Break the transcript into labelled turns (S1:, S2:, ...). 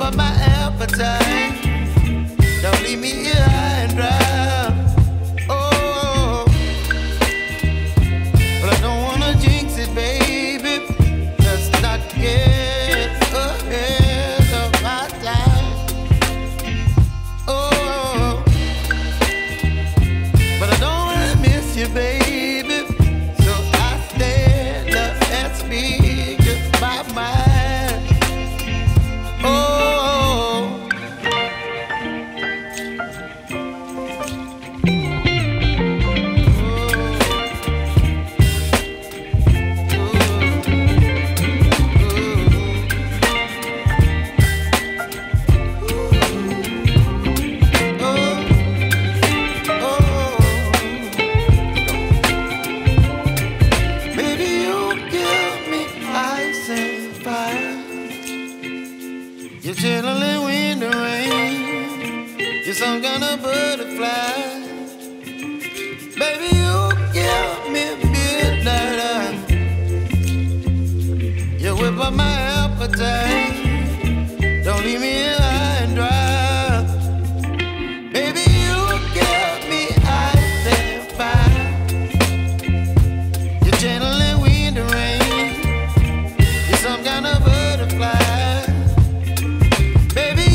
S1: up my appetite. Don't leave me here high and dry. Oh, but I don't wanna jinx it, baby. Let's not get ahead of my time. Oh, but I don't wanna miss you, baby. So I stand up and speak just my mind. Oh. You're chilling when the rain. You're some kind of butterfly. Baby, you give me midnight. You whip up my appetite.